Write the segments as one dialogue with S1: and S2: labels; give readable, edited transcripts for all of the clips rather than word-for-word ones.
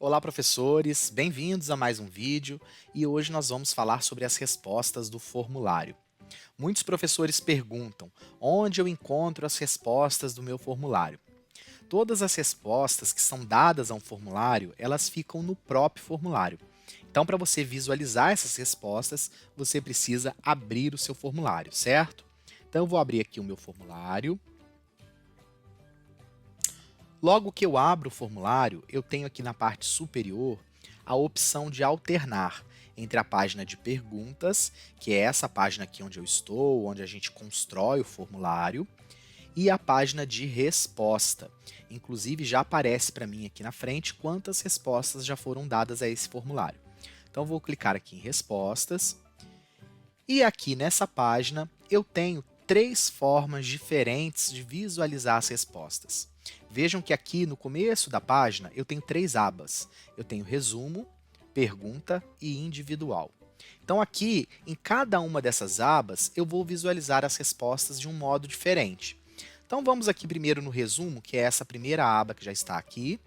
S1: Olá, professores! Bem-vindos a mais um vídeo e hoje nós vamos falar sobre as respostas do formulário. Muitos professores perguntam onde eu encontro as respostas do meu formulário. Todas as respostas que são dadas a um formulário, elas ficam no próprio formulário. Então, para você visualizar essas respostas, você precisa abrir o seu formulário, certo? Então, eu vou abrir aqui o meu formulário. Logo que eu abro o formulário, eu tenho aqui na parte superior a opção de alternar entre a página de perguntas, que é essa página aqui onde eu estou, onde a gente constrói o formulário, e a página de resposta. Inclusive, já aparece para mim aqui na frente quantas respostas já foram dadas a esse formulário. Então, vou clicar aqui em respostas, e aqui nessa página eu tenho três formas diferentes de visualizar as respostas. Vejam que aqui no começo da página eu tenho três abas. Eu tenho resumo, pergunta e individual. Então aqui, em cada uma dessas abas, eu vou visualizar as respostas de um modo diferente. Então vamos aqui primeiro no resumo, que é essa primeira aba que já está aqui.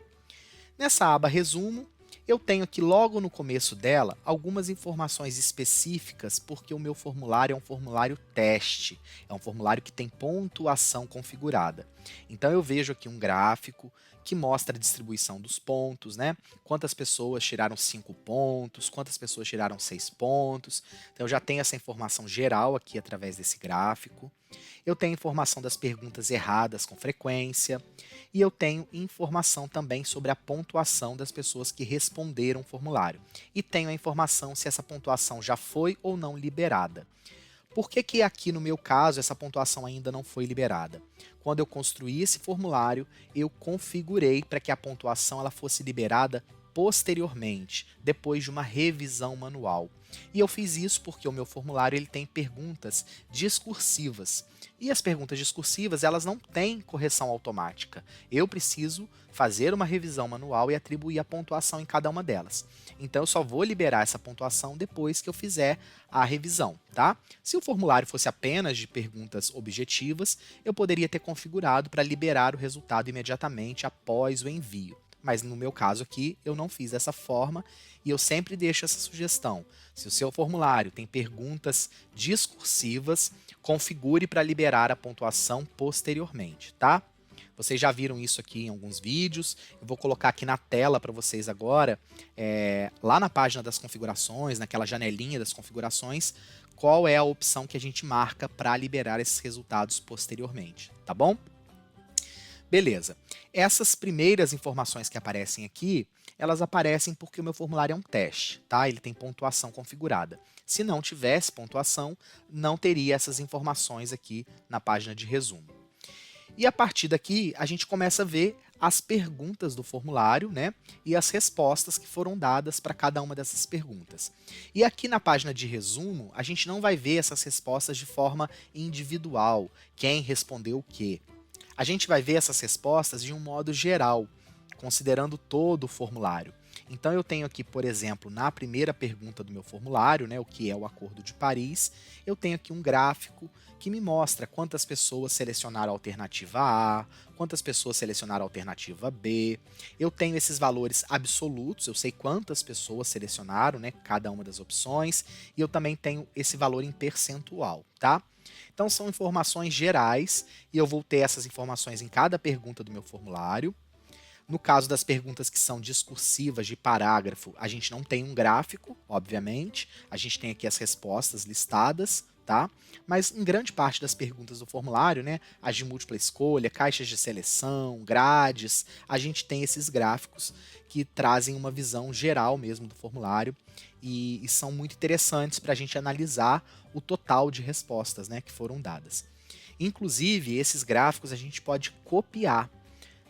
S1: Nessa aba resumo, eu tenho aqui logo no começo dela algumas informações específicas, porque o meu formulário é um formulário teste, é um formulário que tem pontuação configurada. Então eu vejo aqui um gráfico que mostra a distribuição dos pontos, né? Quantas pessoas tiraram 5 pontos, quantas pessoas tiraram 6 pontos. Então eu já tenho essa informação geral aqui através desse gráfico. Eu tenho informação das perguntas erradas com frequência e eu tenho informação também sobre a pontuação das pessoas que responderam o formulário. E tenho a informação se essa pontuação já foi ou não liberada. Por que que aqui no meu caso essa pontuação ainda não foi liberada? Quando eu construí esse formulário, eu configurei para que a pontuação ela fosse liberada posteriormente, depois de uma revisão manual. E eu fiz isso porque o meu formulário ele tem perguntas discursivas. E as perguntas discursivas, elas não têm correção automática. Eu preciso fazer uma revisão manual e atribuir a pontuação em cada uma delas. Então eu só vou liberar essa pontuação depois que eu fizer a revisão, tá? Se o formulário fosse apenas de perguntas objetivas, eu poderia ter configurado para liberar o resultado imediatamente após o envio. Mas no meu caso aqui, eu não fiz dessa forma e eu sempre deixo essa sugestão. Se o seu formulário tem perguntas discursivas, configure para liberar a pontuação posteriormente, tá? Vocês já viram isso aqui em alguns vídeos. Eu vou colocar aqui na tela para vocês agora, lá na página das configurações, naquela janelinha das configurações, qual é a opção que a gente marca para liberar esses resultados posteriormente, tá bom? Beleza. Essas primeiras informações que aparecem aqui, elas aparecem porque o meu formulário é um teste, tá? Ele tem pontuação configurada. Se não tivesse pontuação, não teria essas informações aqui na página de resumo. E a partir daqui, a gente começa a ver as perguntas do formulário, né? E as respostas que foram dadas para cada uma dessas perguntas. E aqui na página de resumo, a gente não vai ver essas respostas de forma individual, quem respondeu o quê. A gente vai ver essas respostas de um modo geral, considerando todo o formulário. Então eu tenho aqui, por exemplo, na primeira pergunta do meu formulário, né, o que é o Acordo de Paris, eu tenho aqui um gráfico que me mostra quantas pessoas selecionaram a alternativa A, quantas pessoas selecionaram a alternativa B. Eu tenho esses valores absolutos, eu sei quantas pessoas selecionaram, né, cada uma das opções, e eu também tenho esse valor em percentual, tá? Então são informações gerais e eu vou ter essas informações em cada pergunta do meu formulário. No caso das perguntas que são discursivas de parágrafo, a gente não tem um gráfico, obviamente, a gente tem aqui as respostas listadas, tá? Mas em grande parte das perguntas do formulário, né, as de múltipla escolha, caixas de seleção, grades, a gente tem esses gráficos que trazem uma visão geral mesmo do formulário e são muito interessantes para a gente analisar o total de respostas, né, que foram dadas. Inclusive, esses gráficos a gente pode copiar.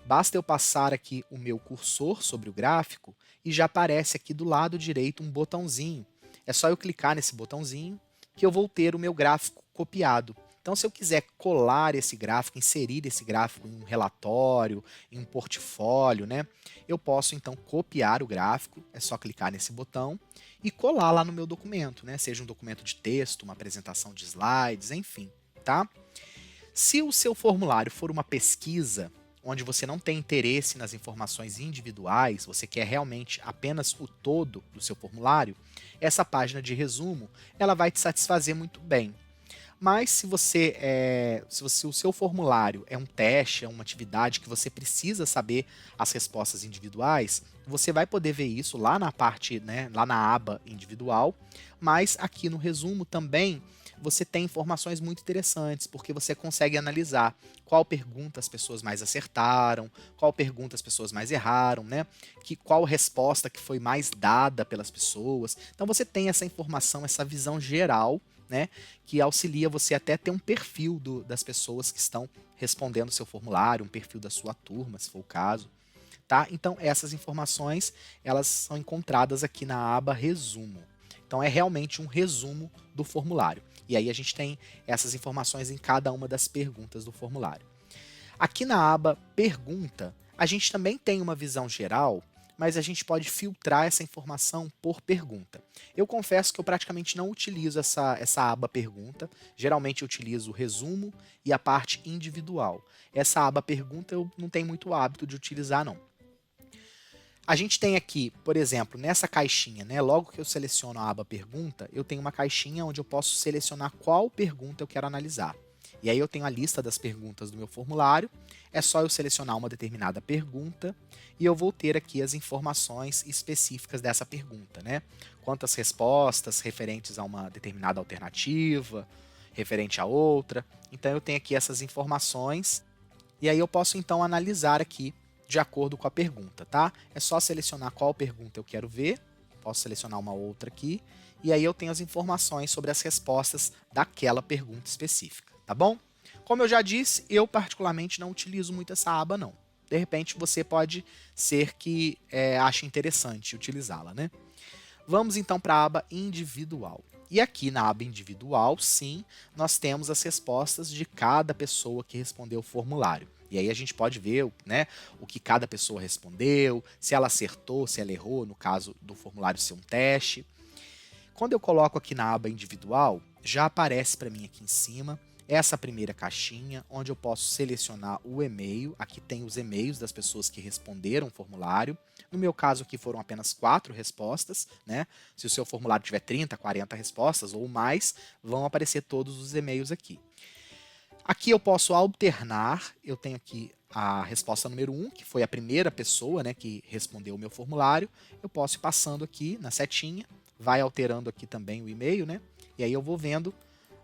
S1: Basta eu passar aqui o meu cursor sobre o gráfico e já aparece aqui do lado direito um botãozinho. É só eu clicar nesse botãozinho que eu vou ter o meu gráfico copiado. Então, se eu quiser colar esse gráfico, inserir esse gráfico em um relatório, em um portfólio, né, eu posso então copiar o gráfico, é só clicar nesse botão e colar lá no meu documento, né, seja um documento de texto, uma apresentação de slides, enfim, tá? Se o seu formulário for uma pesquisa, onde você não tem interesse nas informações individuais, você quer realmente apenas o todo do seu formulário, essa página de resumo ela vai te satisfazer muito bem. Mas se o seu formulário é um teste, é uma atividade que você precisa saber as respostas individuais, você vai poder ver isso lá na parte, né, lá na aba individual, mas aqui no resumo também você tem informações muito interessantes, porque você consegue analisar qual pergunta as pessoas mais acertaram, qual pergunta as pessoas mais erraram, né? Qual resposta que foi mais dada pelas pessoas. Então você tem essa informação, essa visão geral, né, que auxilia você até ter um perfil das pessoas que estão respondendo o seu formulário, um perfil da sua turma, se for o caso. Tá? Então essas informações elas são encontradas aqui na aba resumo. Então é realmente um resumo do formulário. E aí a gente tem essas informações em cada uma das perguntas do formulário. Aqui na aba pergunta, a gente também tem uma visão geral, mas a gente pode filtrar essa informação por pergunta. Eu confesso que eu praticamente não utilizo essa aba pergunta, geralmente eu utilizo o resumo e a parte individual. Essa aba pergunta eu não tenho muito hábito de utilizar não. A gente tem aqui, por exemplo, nessa caixinha, né, logo que eu seleciono a aba pergunta, eu tenho uma caixinha onde eu posso selecionar qual pergunta eu quero analisar. E aí eu tenho a lista das perguntas do meu formulário, é só eu selecionar uma determinada pergunta e eu vou ter aqui as informações específicas dessa pergunta, né? Quantas respostas referentes a uma determinada alternativa, referente a outra. Então eu tenho aqui essas informações e aí eu posso então analisar aqui de acordo com a pergunta, tá? É só selecionar qual pergunta eu quero ver, posso selecionar uma outra aqui, e aí eu tenho as informações sobre as respostas daquela pergunta específica, tá bom? Como eu já disse, eu particularmente não utilizo muito essa aba não. De repente você pode ser que ache interessante utilizá-la, né? Vamos então para a aba individual. E aqui na aba individual, sim, nós temos as respostas de cada pessoa que respondeu o formulário. E aí a gente pode ver, né, o que cada pessoa respondeu, se ela acertou, se ela errou, no caso do formulário ser um teste. Quando eu coloco aqui na aba individual, já aparece para mim aqui em cima essa primeira caixinha, onde eu posso selecionar o e-mail. Aqui tem os e-mails das pessoas que responderam o formulário. No meu caso aqui foram apenas 4 respostas, né? Se o seu formulário tiver 30, 40 respostas ou mais, vão aparecer todos os e-mails aqui. Aqui eu posso alternar, eu tenho aqui a resposta número 1, que foi a primeira pessoa, né, que respondeu o meu formulário. Eu posso ir passando aqui na setinha, vai alterando aqui também o e-mail, né? E aí eu vou vendo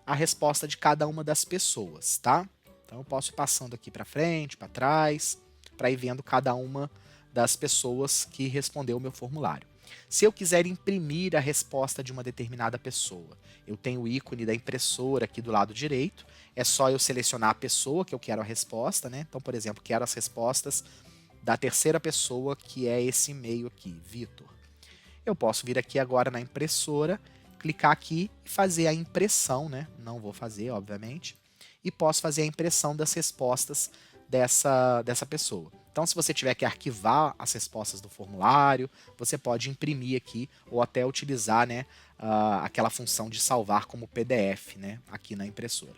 S1: a resposta de cada uma das pessoas, tá? Então eu posso ir passando aqui para frente, para trás, para ir vendo cada uma das pessoas que respondeu o meu formulário. Se eu quiser imprimir a resposta de uma determinada pessoa, eu tenho o ícone da impressora aqui do lado direito, é só eu selecionar a pessoa que eu quero a resposta, né? Então, por exemplo, quero as respostas da terceira pessoa, que é esse e-mail aqui, Vitor. Eu posso vir aqui agora na impressora, clicar aqui e fazer a impressão, né? Não vou fazer, obviamente. E posso fazer a impressão das respostas dessa pessoa. Então, se você tiver que arquivar as respostas do formulário, você pode imprimir aqui ou até utilizar, né, aquela função de salvar como PDF, né, aqui na impressora.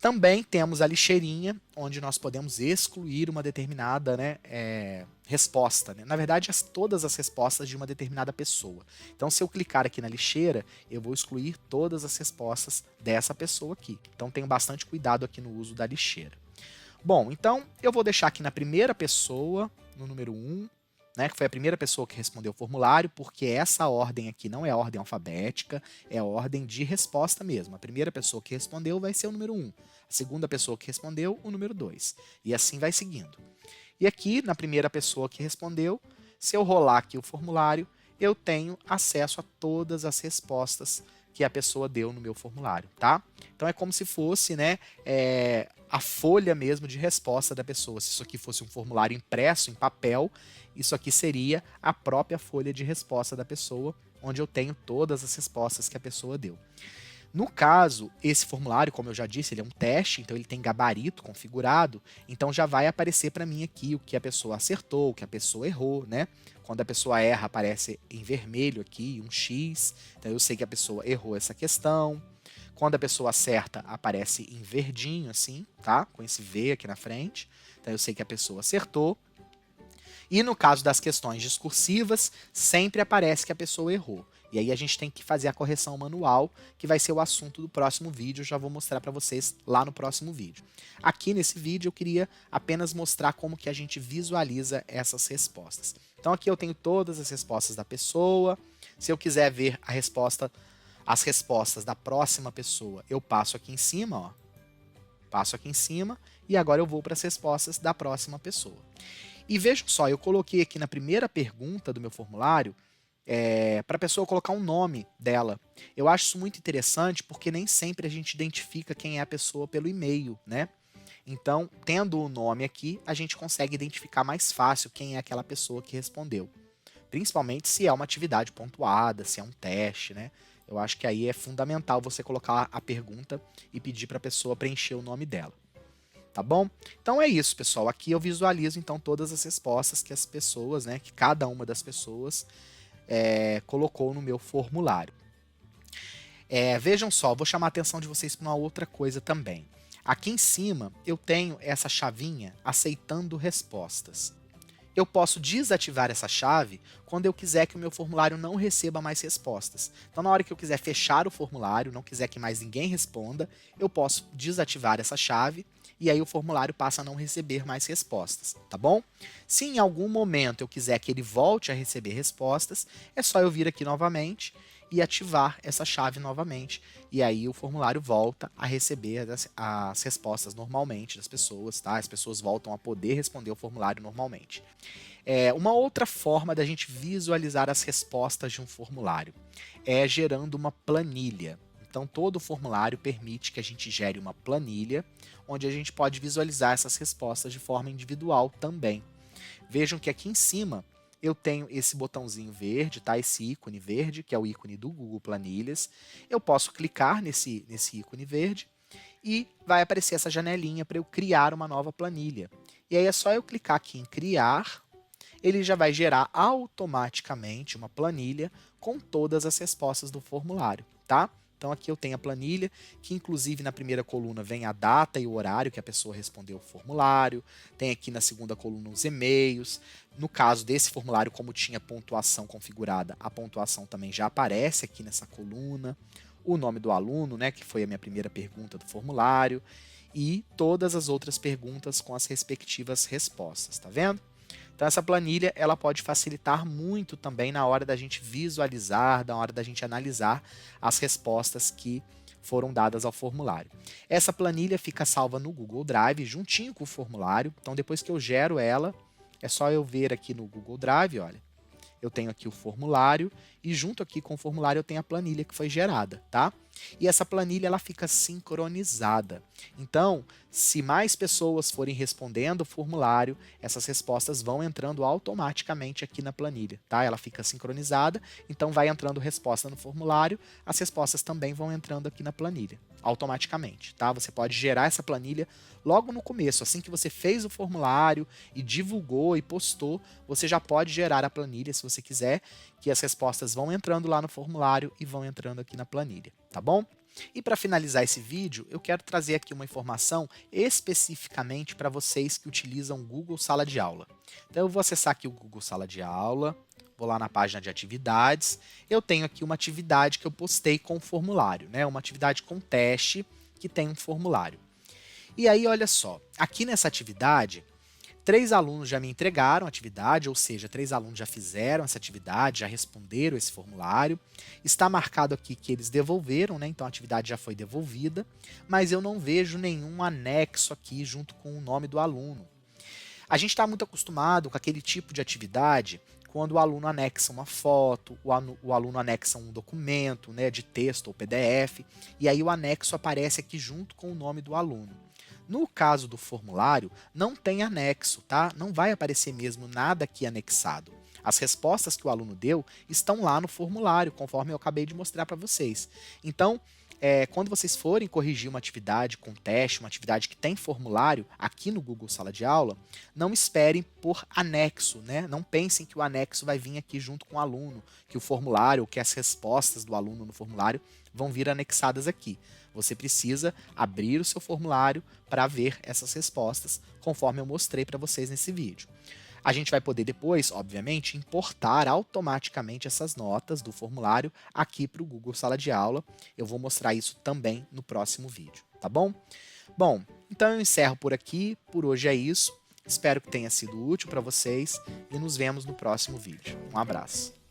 S1: Também temos a lixeirinha, onde nós podemos excluir uma determinada, né, resposta. Né? Na verdade, todas as respostas de uma determinada pessoa. Então, se eu clicar aqui na lixeira, eu vou excluir todas as respostas dessa pessoa aqui. Então, tenho bastante cuidado aqui no uso da lixeira. Bom, então eu vou deixar aqui na primeira pessoa, no número 1, né, que foi a primeira pessoa que respondeu o formulário, porque essa ordem aqui não é a ordem alfabética, é a ordem de resposta mesmo. A primeira pessoa que respondeu vai ser o número 1, a segunda pessoa que respondeu, o número 2, e assim vai seguindo. E aqui, na primeira pessoa que respondeu, se eu rolar aqui o formulário, eu tenho acesso a todas as respostas que a pessoa deu no meu formulário, tá? Então é como se fosse, né, a folha mesmo de resposta da pessoa. Se isso aqui fosse um formulário impresso em papel, isso aqui seria a própria folha de resposta da pessoa, onde eu tenho todas as respostas que a pessoa deu. No caso, esse formulário, como eu já disse, ele é um teste, então ele tem gabarito configurado, então já vai aparecer para mim aqui o que a pessoa acertou, o que a pessoa errou, né? Quando a pessoa erra, aparece em vermelho aqui um X, então eu sei que a pessoa errou essa questão. Quando a pessoa acerta, aparece em verdinho assim, tá? Com esse V aqui na frente. Então eu sei que a pessoa acertou. E no caso das questões discursivas, sempre aparece que a pessoa errou. E aí a gente tem que fazer a correção manual, que vai ser o assunto do próximo vídeo. Eu já vou mostrar para vocês lá no próximo vídeo. Aqui nesse vídeo eu queria apenas mostrar como que a gente visualiza essas respostas. Então aqui eu tenho todas as respostas da pessoa. Se eu quiser ver as respostas da próxima pessoa, eu passo aqui em cima, ó. Passo aqui em cima e agora eu vou para as respostas da próxima pessoa. E vejam só, eu coloquei aqui na primeira pergunta do meu formulário para a pessoa colocar um nome dela. Eu acho isso muito interessante porque nem sempre a gente identifica quem é a pessoa pelo e-mail, né? Então, tendo o nome aqui, a gente consegue identificar mais fácil quem é aquela pessoa que respondeu. Principalmente se é uma atividade pontuada, se é um teste, né? Eu acho que aí é fundamental você colocar a pergunta e pedir para a pessoa preencher o nome dela. Tá bom? Então é isso, pessoal. Aqui eu visualizo então todas as respostas que as pessoas, né, que cada uma das pessoas colocou no meu formulário. Vejam só, vou chamar a atenção de vocês para uma outra coisa também. Aqui em cima eu tenho essa chavinha aceitando respostas. Eu posso desativar essa chave quando eu quiser que o meu formulário não receba mais respostas. Então, na hora que eu quiser fechar o formulário, não quiser que mais ninguém responda, eu posso desativar essa chave e aí o formulário passa a não receber mais respostas, tá bom? Se em algum momento eu quiser que ele volte a receber respostas, é só eu vir aqui novamente e ativar essa chave novamente. E aí o formulário volta a receber as respostas normalmente das pessoas, tá? As pessoas voltam a poder responder o formulário normalmente. Uma outra forma da gente visualizar as respostas de um formulário é gerando uma planilha. Então, todo formulário permite que a gente gere uma planilha, onde a gente pode visualizar essas respostas de forma individual também. Vejam que aqui em cima eu tenho esse botãozinho verde, tá? Esse ícone verde, que é o ícone do Google Planilhas. Eu posso clicar nesse ícone verde e vai aparecer essa janelinha para eu criar uma nova planilha. E aí é só eu clicar aqui em criar, ele já vai gerar automaticamente uma planilha com todas as respostas do formulário, tá? Então aqui eu tenho a planilha, que inclusive na primeira coluna vem a data e o horário que a pessoa respondeu o formulário, tem aqui na segunda coluna os e-mails. No caso desse formulário, como tinha pontuação configurada, a pontuação também já aparece aqui nessa coluna, o nome do aluno, né, que foi a minha primeira pergunta do formulário, e todas as outras perguntas com as respectivas respostas, tá vendo? Então essa planilha ela pode facilitar muito também na hora da gente visualizar, na hora da gente analisar as respostas que foram dadas ao formulário. Essa planilha fica salva no Google Drive juntinho com o formulário. Então depois que eu gero ela, é só eu ver aqui no Google Drive, olha. Eu tenho aqui o formulário e junto aqui com o formulário eu tenho a planilha que foi gerada, tá? E essa planilha ela fica sincronizada. Então, se mais pessoas forem respondendo o formulário, essas respostas vão entrando automaticamente aqui na planilha, tá? Ela fica sincronizada, então vai entrando resposta no formulário, as respostas também vão entrando aqui na planilha, automaticamente, tá? Você pode gerar essa planilha logo no começo, assim que você fez o formulário e divulgou e postou, você já pode gerar a planilha se você quiser, que as respostas vão entrando lá no formulário e vão entrando aqui na planilha, tá bom? E para finalizar esse vídeo, eu quero trazer aqui uma informação especificamente para vocês que utilizam o Google Sala de Aula. Então eu vou acessar aqui o Google Sala de Aula, vou lá na página de atividades, eu tenho aqui uma atividade que eu postei com o formulário, né? Uma atividade com teste que tem um formulário. E aí, olha só, aqui nessa atividade, 3 alunos já me entregaram a atividade, ou seja, 3 alunos já fizeram essa atividade, já responderam esse formulário. Está marcado aqui que eles devolveram, né? Então a atividade já foi devolvida, mas eu não vejo nenhum anexo aqui junto com o nome do aluno. A gente está muito acostumado com aquele tipo de atividade quando o aluno anexa uma foto, o aluno anexa um documento, né, de texto ou PDF, e aí o anexo aparece aqui junto com o nome do aluno. No caso do formulário, não tem anexo, tá? Não vai aparecer mesmo nada aqui anexado. As respostas que o aluno deu estão lá no formulário, conforme eu acabei de mostrar para vocês. Então, quando vocês forem corrigir uma atividade com teste, uma atividade que tem formulário aqui no Google Sala de Aula, não esperem por anexo, né? Não pensem que o anexo vai vir aqui junto com o aluno, que o formulário, que as respostas do aluno no formulário vão vir anexadas aqui. Você precisa abrir o seu formulário para ver essas respostas, conforme eu mostrei para vocês nesse vídeo. A gente vai poder depois, obviamente, importar automaticamente essas notas do formulário aqui para o Google Sala de Aula. Eu vou mostrar isso também no próximo vídeo, tá bom? Bom, então eu encerro por aqui. Por hoje é isso. Espero que tenha sido útil para vocês e nos vemos no próximo vídeo. Um abraço.